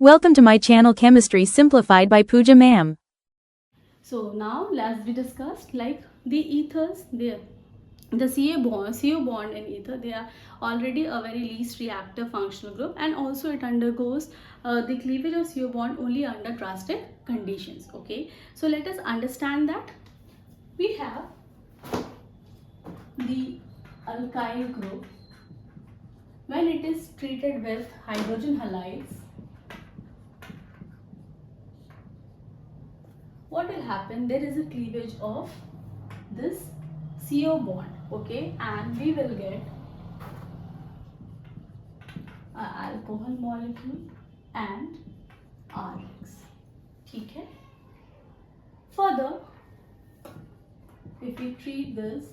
Welcome to my channel Chemistry Simplified by Pooja Ma'am. So now let's be discussed like the ethers, the CO bond in ether, they are already a very least reactive functional group, and also it undergoes the cleavage of CO bond only under drastic conditions. Okay, so let us understand that we have the alkyl group. When it is treated with hydrogen halides, what will happen? There is a cleavage of this CO bond, okay, and we will get a alcohol molecule and RX. ठीक है. Further, if we treat this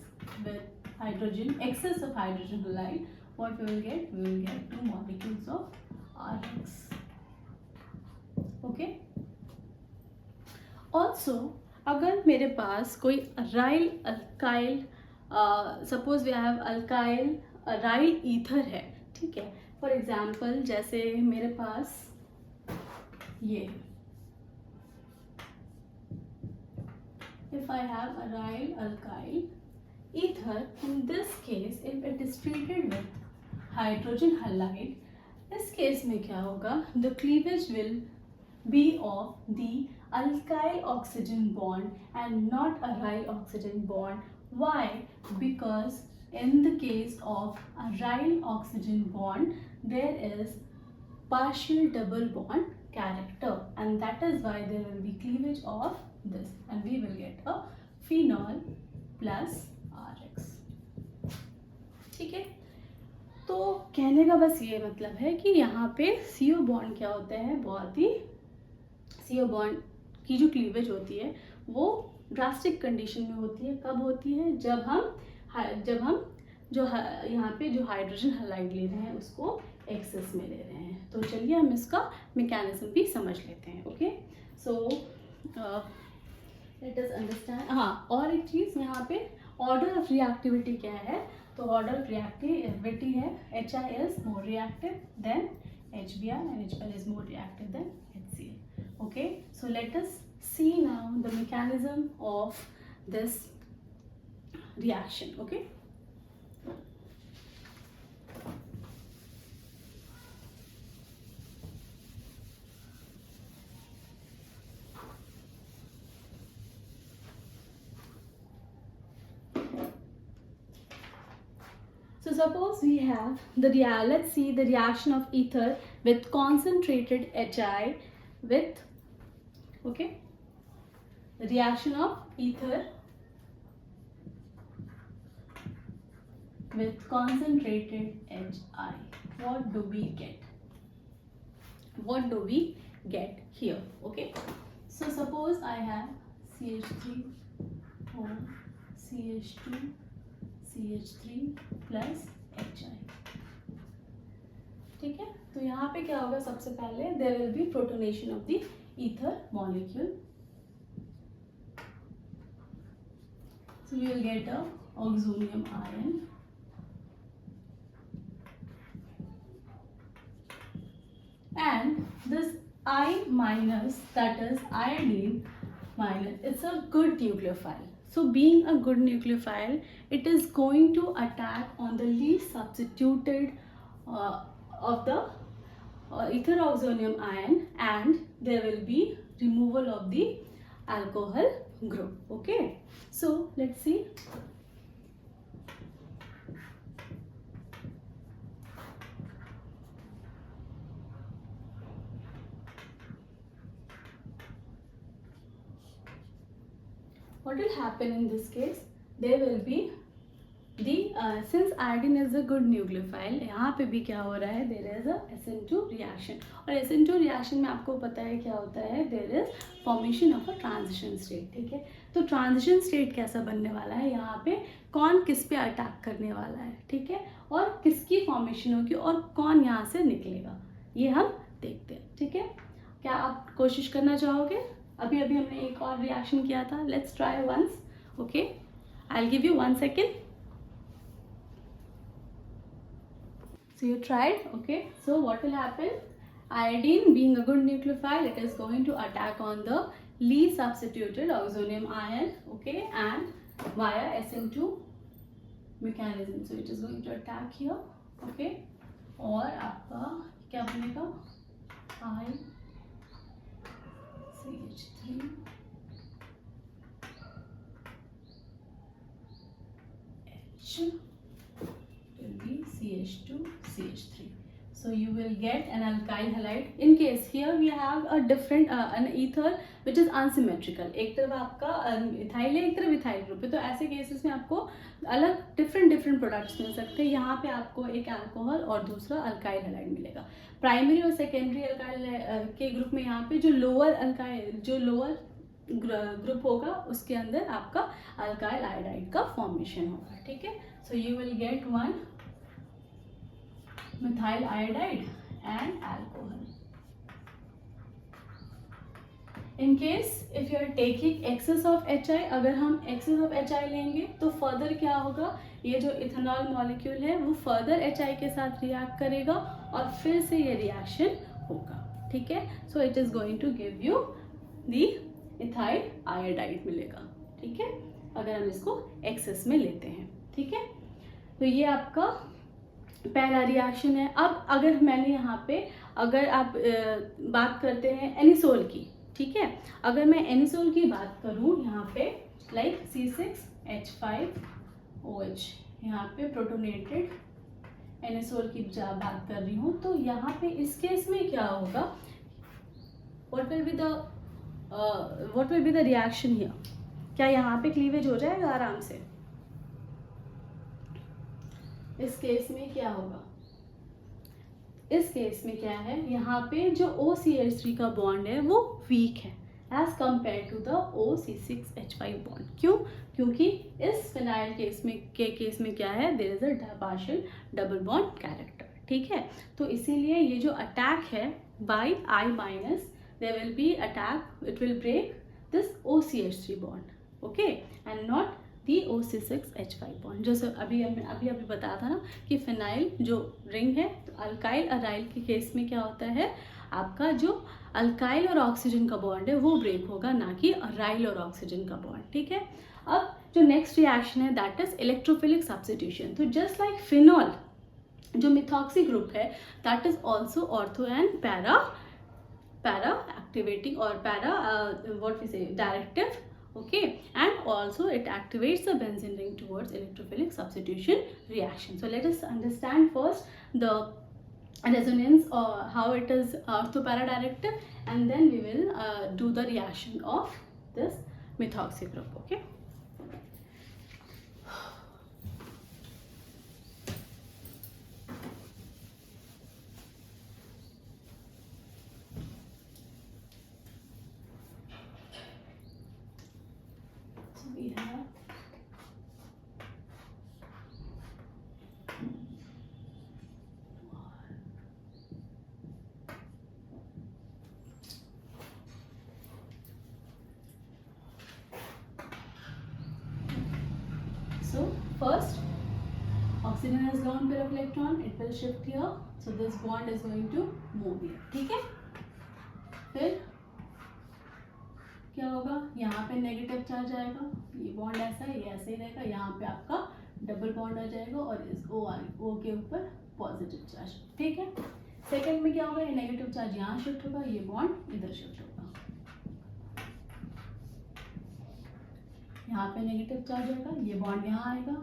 with hydrogen, excess of hydrogen halide, what we will get? We will get two molecules of RX. Okay. Also, अगर मेरे पास कोई aryl alkyl, suppose we have alkyl aryl ether है, ठीक है. For example जैसे मेरे पास ये, if I have a aryl alkyl ether, in this case if it is treated with hydrogen halide, इस केस में क्या होगा? The cleavage will be of the alkyl oxygen bond and not aryl oxygen bond. Why? Because in the case of aryl oxygen bond there is partial double bond character, and that is why there will be cleavage of this, and we will get a phenol plus RX. ठीक है. तो कहने का बस ये मतलब है कि यहाँ पे CO बॉन्ड क्या होते हैं, बहुत ही CO बॉन्ड की जो क्लीवेज होती है वो ड्रास्टिक कंडीशन में होती है. कब होती है? जब हम जो यहाँ पे जो हाइड्रोजन हाइलाइड ले रहे हैं उसको एक्सेस में ले रहे हैं. तो चलिए हम इसका मैकेनिज्म भी समझ लेते हैं. Okay, so let us understand. हाँ, और एक चीज़ यहाँ पे ऑर्डर ऑफ रिएक्टिविटी क्या है? तो ऑर्डर ऑफ रिएक्टिविटी है HI is more reactive than HBr and HBr is more reactive than HCl. Okay, so let us see now the mechanism of this reaction. Okay. So suppose we have let's see the reaction of ether with concentrated HI with, okay, the reaction of ether with concentrated HI. What do we get? What do we get here? Okay, so suppose I have CH3 O CH2 CH3 plus HI. ठीक है. तो यहाँ पे क्या होगा? सबसे पहले there will be protonation of the ether molecule. So you will get a oxonium ion. And this I minus, that is iodine minus, it's a good nucleophile. So being a good nucleophile, it is going to attack on the least substituted of the ether oxonium ion, and there will be removal of the alcohol group. Okay, so let's see. What will happen in this case? There will be the since iodine is a good nucleophile, यहाँ पे भी क्या हो रहा है? There is a SN2 reaction, और SN2 reaction में आपको पता है क्या होता है? There is formation of a transition state. ठीक है. तो transition state कैसा बनने वाला है? यहाँ पे कौन किस पे अटैक करने वाला है, ठीक है, और किसकी फॉर्मेशन होगी और कौन यहाँ से निकलेगा, ये हम देखते हैं. ठीक है. क्या आप कोशिश करना चाहोगे? अभी हमने एक और रिएक्शन किया था. Let's try once. Okay, I will give you 1 second. So you tried. Okay, so what will happen? Iodine, being a good nucleophile, it is going to attack on the Lee substituted oxonium ion, okay, and via SN2 mechanism. So it is going to attack here, okay, और आपका क्या बनेगा ICH3 H will be CH2 CH3. So you will get an alkyl halide. In case here we have a different an ether which is unsymmetrical. एक तरफ आपका ethyl है, एक तरफ इथाइल ग्रुप है, तो ऐसे केसेस में आपको अलग डिफरेंट प्रोडक्ट्स मिल सकते हैं. यहाँ पे आपको एक अल्कोहल और दूसरा अल्काइल हैलाइड मिलेगा. प्राइमरी और सेकेंडरी अल्काइल के ग्रुप में यहाँ पे जो लोअर ग्रुप होगा उसके अंदर आपका अल्काइल आयोडाइड का फॉर्मेशन होगा. ठीक है. So you will get one methyl iodide and alcohol. In case if you are taking excess of HI, अगर हम excess of HI लेंगे तो further क्या होगा, ये जो इथेनॉल मॉलिक्यूल है वो further HI के साथ रिएक्ट करेगा और फिर से ये रिएक्शन होगा. ठीक है. So it is going to give you the ethyl iodide मिलेगा. ठीक है, अगर हम इसको excess में लेते हैं. ठीक है. तो ये आपका पहला रिएक्शन है. अब अगर मैंने यहाँ पे अगर आप बात करते हैं एनिसोल की. ठीक है. अगर मैं एनिसोल की बात करूँ यहाँ पे लाइक C6H5OH, यहाँ पे प्रोटोनेटेड एनिसोल की बात कर रही हूँ, तो यहाँ पे इस केस में क्या होगा, what will be the reaction here. क्या यहाँ पे क्लीवेज हो जाएगा आराम से. इस केस में क्या होगा, इस केस में क्या है, यहाँ पे जो OCH3 का बॉन्ड है वो वीक है as compare to the OC6H5 bond. क्यों? क्योंकि इस फिनाइल केस में क्या है, there is a partial double bond character. ठीक है. तो इसीलिए ये जो अटैक है by I minus, there will be attack, it will break this OCH3 bond, okay, and not the OC6H5 bond. जैसे अभी बताया था ना कि फिनाइल जो रिंग है, तो अल्काइल अराइल के केस में क्या होता है, आपका जो अल्काइल और ऑक्सीजन का बॉन्ड है वो ब्रेक होगा, ना कि अराइल और ऑक्सीजन का बॉन्ड. ठीक है. अब जो नेक्स्ट रिएक्शन है दैट इज इलेक्ट्रोफिलिक सब्स्टिट्यूशन. तो जस्ट लाइक फिनॉल जो मिथॉक्सी ग्रुप है that is also ortho and para activating और पैरा व्हाट वी से directive. Okay, and also it activates the benzene ring towards electrophilic substitution reaction. So let us understand first the resonance or how it is ortho-para directive, and then we will do the reaction of this methoxy group. Okay. We have so first oxygen has lone pair of electron, it will shift here, so this bond is going to move here. ठीक है. फिर क्या होगा, यहाँ पे negative charge आएगा, ये bond ऐसा है, ये ऐसे ही रहेगा, यहाँ पे आपका डबल बॉन्ड आ जाएगा और इस O के ऊपर पॉजिटिव चार्ज. ठीक है. सेकंड में क्या होगा, ये नेगेटिव चार्ज यहाँ शिफ्ट होगा, ये बॉन्ड इधर शिफ्ट होगा, यहाँ पे नेगेटिव चार्ज आएगा, ये बॉन्ड यहाँ आएगा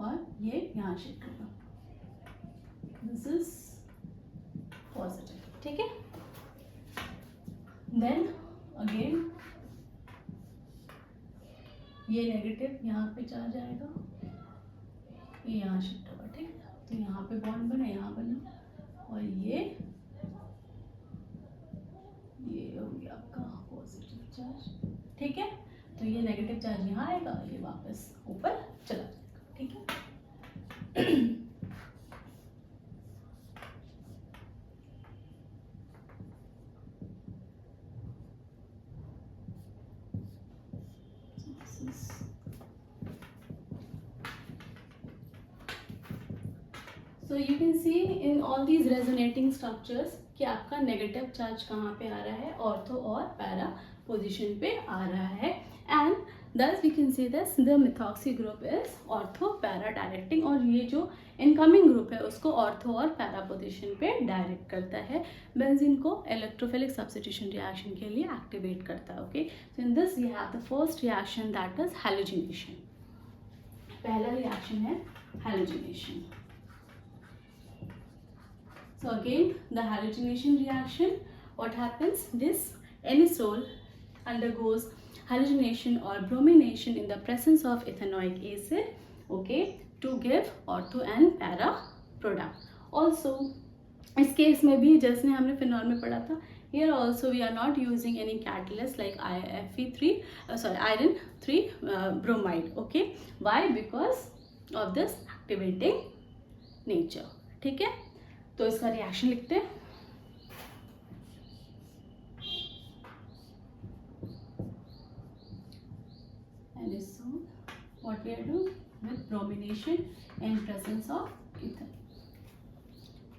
और ये यहाँ शिफ्ट होगा. This is positive. ठीक है. देन अगेन ये नेगेटिव यहाँ पे चार्ज आएगा, ये यहाँ शिफ्ट होगा. ठीक है. तो यहाँ पे बॉन्ड बना, यहाँ बना, और ये हो गया आपका पॉजिटिव चार्ज. ठीक है. तो ये नेगेटिव चार्ज यहाँ आएगा, ये वापस ऊपर चला जाएगा. ठीक है. So you can see in all these resonating structures कि आपका नेगेटिव चार्ज कहाँ पे आ रहा है, ऑर्थो और पैरा पोजीशन पे आ रहा है, and thus we can say this the methoxy group is ortho para directing, और ये जो इनकमिंग ग्रुप है उसको ऑर्थो और पैरा पोजीशन पे डायरेक्ट करता है, बेंजीन को इलेक्ट्रोफिलिक सब्स्टिट्यूशन रिएक्शन के लिए एक्टिवेट करता है. Okay, so in this we have the first reaction that is halogenation. पहला रिएक्शन है halogenation. So again the halogenation reaction, what happens, this anisole undergoes halogenation or bromination in the presence of ethanoic acid, okay, to give ortho and para product. Also इस case में भी जैसे हमने phenol में पढ़ा था, here also we are not using any catalyst like iron 3 bromide. okay, why? Because of this activating nature. ठीक है, तो इसका रिएक्शन लिखते हैं. Anisole, what we are doing with bromination in presence of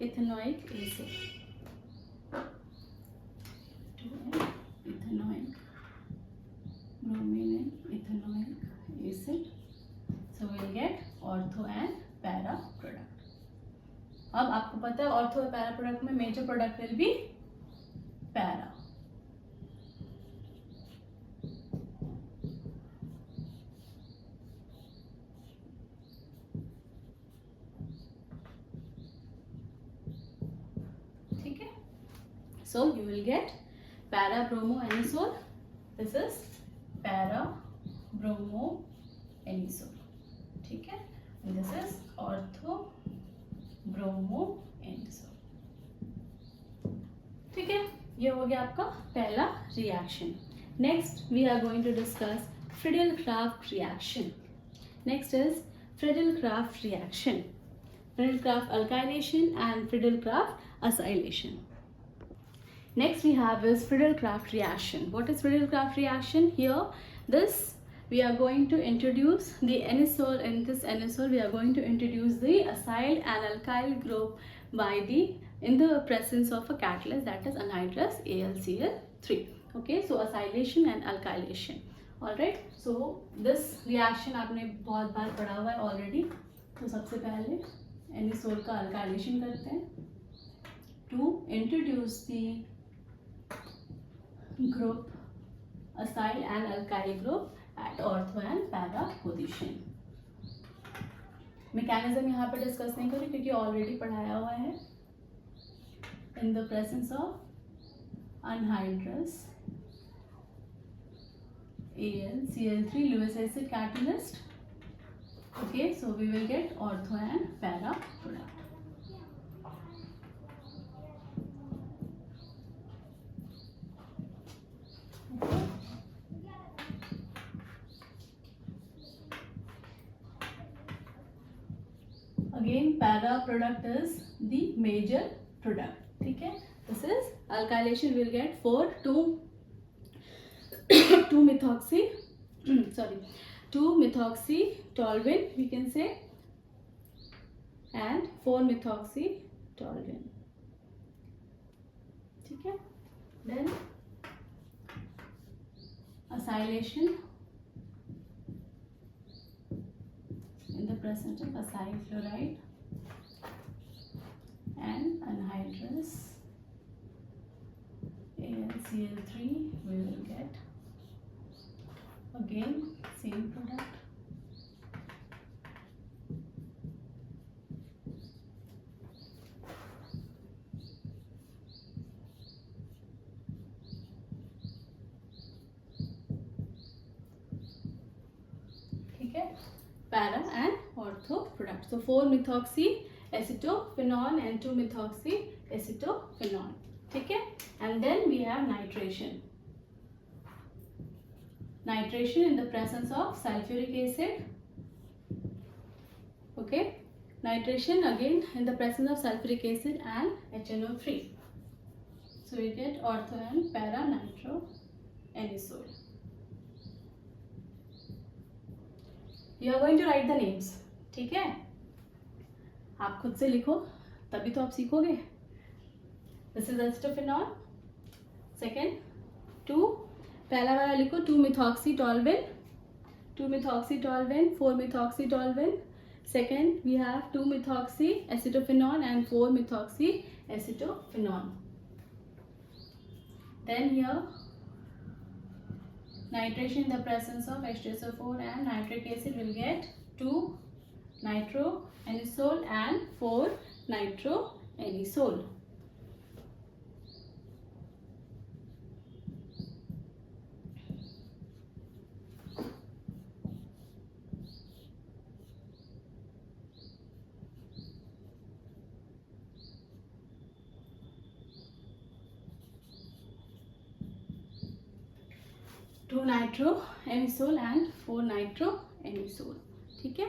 ethanoic acid to an ethanoic bromine ethanoic acid, so we will get ortho and para product. अब आपको पता है ऑर्थो और पैरा प्रोडक्ट में major product will be para. ठीक है, so you will get para bromo anisole. This is para bromo anisole. ठीक है, this is ortho bromo anisole. ठीक है, ये हो गया आपका पहला reaction. Next we are going to discuss Friedel Crafts reaction. Next is Friedel Crafts reaction, Friedel Crafts alkylation and Friedel Crafts acylation. Next we have is Friedel-Crafts reaction. What is Friedel-Crafts reaction? Here this we are going to introduce the anisole. In this anisole we are going to introduce the acyl and alkyl group by in the presence of a catalyst, that is anhydrous AlCl3. okay, so acylation and alkylation. all right, so this reaction आपने बहुत बार पढ़ा हुआ है already. तो सबसे पहले anisole का alkylation करते हैं to introduce the group acyl and alkyl group at ortho and para position. Mechanism यहाँ पे डिस्कस नहीं करूँ क्योंकि ऑलरेडी पढ़ाया हुआ है. In the presence of anhydrous AlCl3 Lewis acid catalyst. okay, so we will get ortho and para product. Again para product is the major product. ठीक है, this is alkylation. will get 2 methoxy sorry 2 methoxy toluene we can say, and 4 methoxy toluene. ठीक है, then acylation in the presence of acyl chloride and anhydrous AlCl3 we will get again same product. ठीक है, para and ortho product. So 4 methoxy acetophenone and 2 methoxy acetophenone. ठीक है, and then we have nitration. Nitration in the presence of sulfuric acid. okay, nitration again in the presence of sulfuric acid and HNO3. so we get ortho and para nitro anisole. You are going to write the names. ठीक है, आप खुद से लिखो तभी तो आप सीखोगे. This is acetophenol. सेकेंड 2, पहला वाला लिखो 2-methoxytoluene, 2-methoxytoluene, 4-methoxytoluene. Second, we have 2-methoxy-acetophenone and 4-methoxy-acetophenone. Then here, nitration in the presence of H2SO4 and nitric acid will get 2-nitroanisole and 4-nitroanisole. Two nitro anisole and four nitro anisole. ठीक है.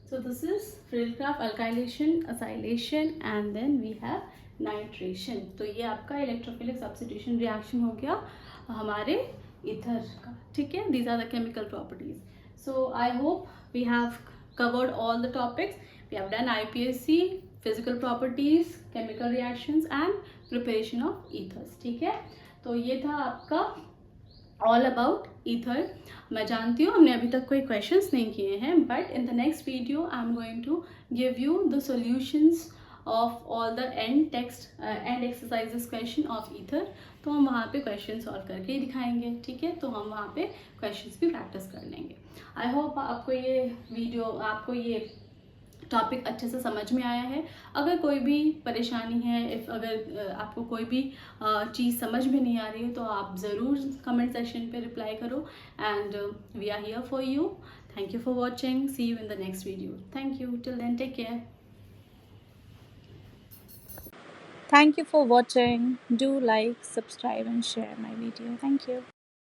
So this is Friedel-Crafts alkylation, acylation and then we have nitration. तो ये आपका electrophilic substitution reaction हो गया हमारे ether का. ठीक है. These are the chemical properties. So I hope we have covered all the topics. We have done IPSC, physical properties, chemical reactions and preparation of ethers. ठीक है. तो ये था आपका ऑल अबाउट ईथर. मैं जानती हूँ हमने अभी तक कोई क्वेश्चंस नहीं किए हैं, but in the next video I am going to give you the solutions of all the end text and exercises question of ether. तो हम वहाँ पे क्वेश्चन सॉल्व करके ही दिखाएंगे. ठीक है. तो हम वहाँ पे क्वेश्चंस भी प्रैक्टिस कर लेंगे. आई होप आपको ये टॉपिक अच्छे से समझ में आया है. अगर कोई भी परेशानी है, अगर आपको कोई भी चीज़ समझ में नहीं आ रही है तो आप ज़रूर कमेंट सेक्शन पे रिप्लाई करो. And we are here for you. Thank you for watching. See you in the next video. Thank you. Till then take care. Thank you for watching. Do like, subscribe and share my video. Thank you.